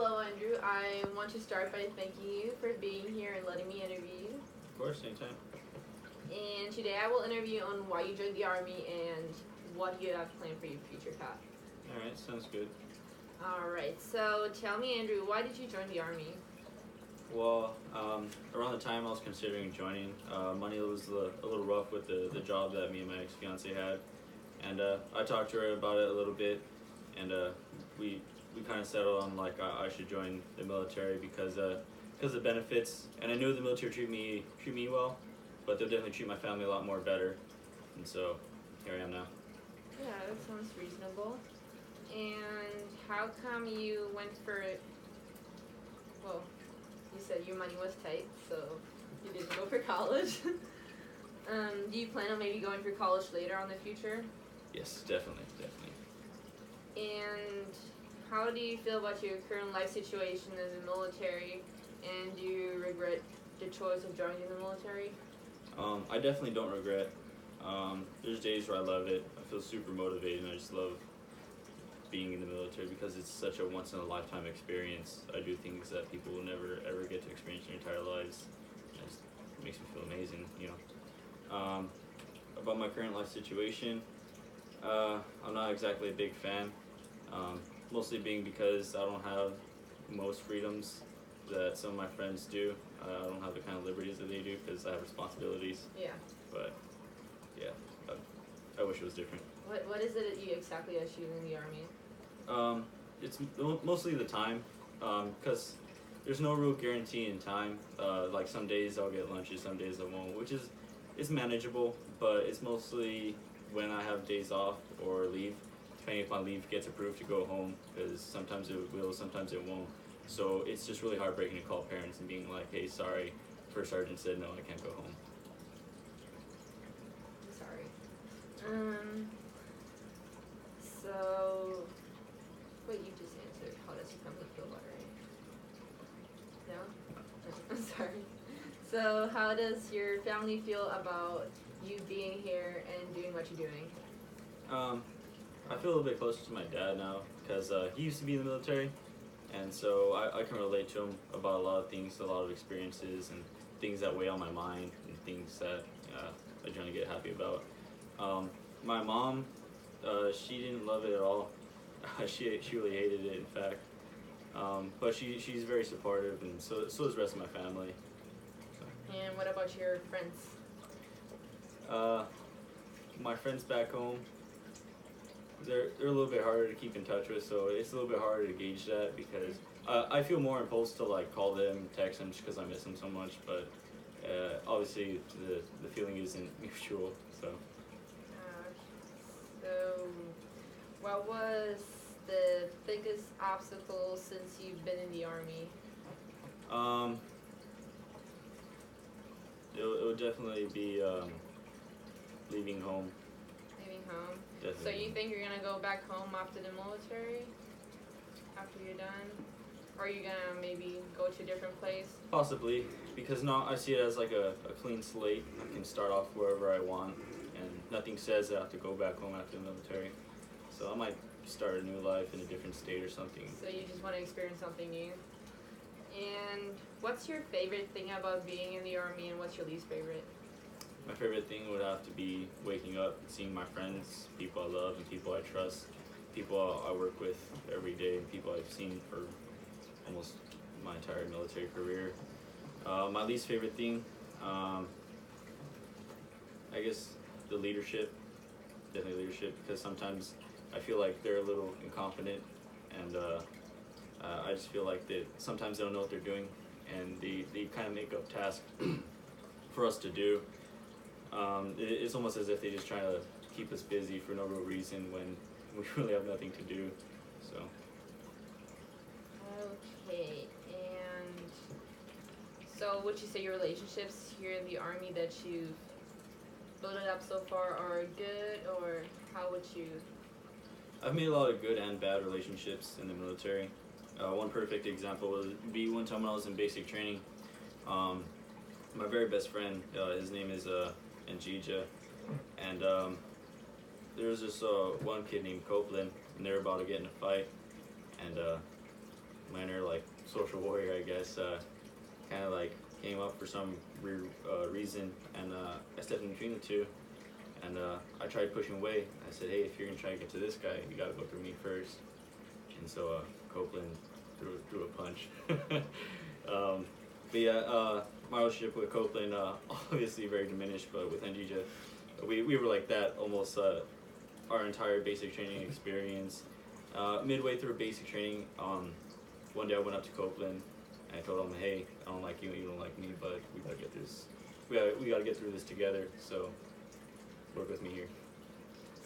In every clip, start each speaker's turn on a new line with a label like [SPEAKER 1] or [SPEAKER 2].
[SPEAKER 1] Hello, Andrew. I want to start by thanking you for being here and letting me interview you.
[SPEAKER 2] Of course, anytime.
[SPEAKER 1] And today I will interview you on why you joined the Army and what you have planned for your future path.
[SPEAKER 2] Alright, sounds good.
[SPEAKER 1] Alright, so tell me, Andrew, why did you join the Army?
[SPEAKER 2] Well, around the time I was considering joining, money was a little rough with the job that me and my ex-fiance had. And I talked to her about it a little bit, and we kind of settled on like I should join the military because of benefits. And I knew the military treat me well, but they'll definitely treat my family a lot more better. And so here I am now.
[SPEAKER 1] Yeah, that sounds reasonable. And how come you went for it? Well, you said your money was tight, so you didn't go for college. Do you plan on maybe going for college later on in the future?
[SPEAKER 2] Yes, definitely.
[SPEAKER 1] And how do you feel about your current life situation as a military? And do you regret the choice of joining the military?
[SPEAKER 2] I definitely don't regret. There's days where I love it. I feel super motivated, and I just love being in the military because it's such a once-in-a-lifetime experience. I do things that people will never ever get to experience in their entire lives. It just makes me feel amazing, you know. About my current life situation, I'm not exactly a big fan. Mostly being because I don't have most freedoms that some of my friends do. I don't have the kind of liberties that they do because I have responsibilities.
[SPEAKER 1] Yeah.
[SPEAKER 2] But yeah, I wish it was different.
[SPEAKER 1] What is it that you exactly achieve in the Army?
[SPEAKER 2] It's mostly the time, because there's no real guarantee in time. Like some days I'll get lunches, some days I won't, which is manageable, but it's mostly when I have days off or leave, depending if my leave gets approved to go home, because sometimes it will, sometimes it won't. So it's just really heartbreaking to call parents and being like, hey, sorry, First Sergeant said no, I can't go home.
[SPEAKER 1] Sorry. So, wait, you just answered. How does your family feel about it? No? I'm sorry. So, how does your family feel about you being here and doing what you're doing?
[SPEAKER 2] I feel a little bit closer to my dad now because he used to be in the military, and so I can relate to him about a lot of things, a lot of experiences and things that weigh on my mind and things that I generally get happy about. My mom, she didn't love it at all. She really hated it, in fact. But she's very supportive, and so is the rest of my family. So.
[SPEAKER 1] And what about your friends?
[SPEAKER 2] My friends back home, they're a little bit harder to keep in touch with, so it's a little bit harder to gauge that because I feel more impulsed to like call them, text them just because I miss them so much. But obviously the feeling isn't mutual. So.
[SPEAKER 1] So, what was the biggest obstacle since you've been in the Army?
[SPEAKER 2] It would definitely be leaving home.
[SPEAKER 1] Leaving home?
[SPEAKER 2] Definitely.
[SPEAKER 1] So you think you're going to go back home after the military? After you're done? Or are you going to maybe go to a different place?
[SPEAKER 2] Possibly, because now I see it as like a clean slate. I can start off wherever I want, and nothing says that I have to go back home after the military. So I might start a new life in a different state or something.
[SPEAKER 1] So you just want to experience something new. And what's your favorite thing about being in the Army, and what's your least favorite?
[SPEAKER 2] My favorite thing would have to be waking up and seeing my friends, people I love and people I trust, people I work with every day, and people I've seen for almost my entire military career. My least favorite thing, I guess the leadership, definitely leadership, because sometimes I feel like they're a little incompetent, and I just feel like that sometimes they don't know what they're doing, and they kind of make up tasks for us to do. It's almost as if they just try to keep us busy for no real reason when we really have nothing to do. So.
[SPEAKER 1] Okay, and so would you say your relationships here in the Army that you've built up so far are good, or how would you?
[SPEAKER 2] I've made a lot of good and bad relationships in the military. One perfect example would be one time when I was in basic training. My very best friend, his name is Njija, and there was this one kid named Copeland, and they were about to get in a fight, and my inner like social warrior, I guess. Kind of like came up for some reason, and I stepped in between the two, and I tried pushing away. I said, hey, if you're gonna try to get to this guy, you gotta go through me first. And so Copeland threw a punch. But yeah, my relationship with Copeland obviously very diminished, but with Andija, we were like that almost our entire basic training experience. Midway through basic training, one day I went up to Copeland and I told him, hey, I don't like you and you don't like me, but we gotta get this. We gotta get through this together. So work with me here.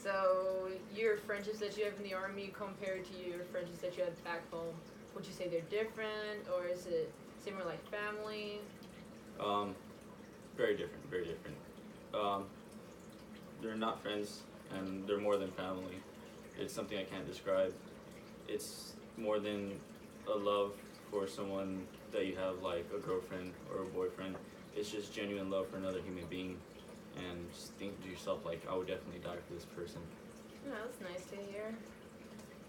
[SPEAKER 1] So your friendships that you have in the Army compared to your friendships that you had back home, would you say they're different, or is it similar like family?
[SPEAKER 2] Very different, very different. They're not friends, and they're more than family. It's something I can't describe. It's more than a love for someone that you have like a girlfriend or a boyfriend. It's just genuine love for another human being, and just think to yourself like, I would definitely die for this person.
[SPEAKER 1] Yeah, that's nice to hear.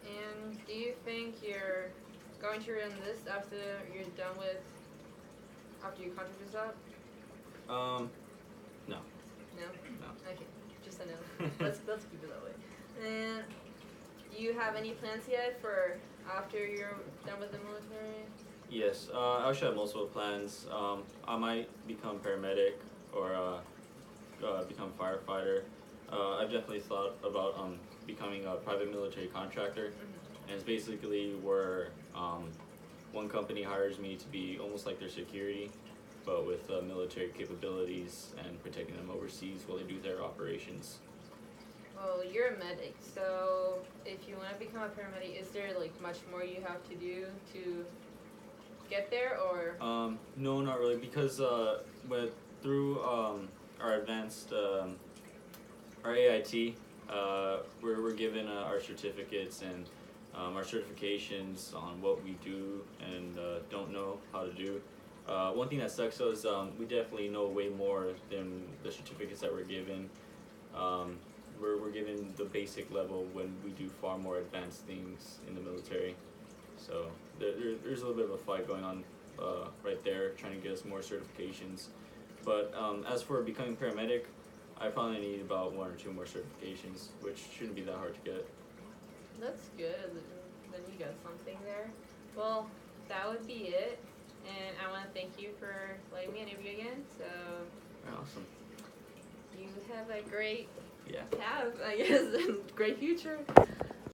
[SPEAKER 1] And do you think you're going to enlist after you're done with, after your contract is up?
[SPEAKER 2] No.
[SPEAKER 1] No?
[SPEAKER 2] No.
[SPEAKER 1] Okay, just a no. let's keep it that way. And do you have any plans yet for after you're done with the military?
[SPEAKER 2] Yes, I actually have multiple plans. I might become paramedic or become firefighter. I've definitely thought about becoming a private military contractor, and it's basically where one company hires me to be almost like their security, but with military capabilities and protecting them overseas while they do their operations.
[SPEAKER 1] Well, you're a medic, so if you want to become a paramedic, is there like much more you have to do to get there, or?
[SPEAKER 2] No, not really, because through our advanced our AIT, we're given our certificates and our certifications on what we do and don't know how to do. One thing that sucks though is we definitely know way more than the certificates that we're given. We're given the basic level when we do far more advanced things in the military. So there's a little bit of a fight going on right there, trying to get us more certifications. But as for becoming paramedic, I probably need about 1 or 2 more certifications, which shouldn't be that hard to get.
[SPEAKER 1] That's good. Then you got something there. Well, that would be it. And I want to thank you for letting me interview again. So
[SPEAKER 2] Awesome.
[SPEAKER 1] you have a great
[SPEAKER 2] Yeah.
[SPEAKER 1] great future.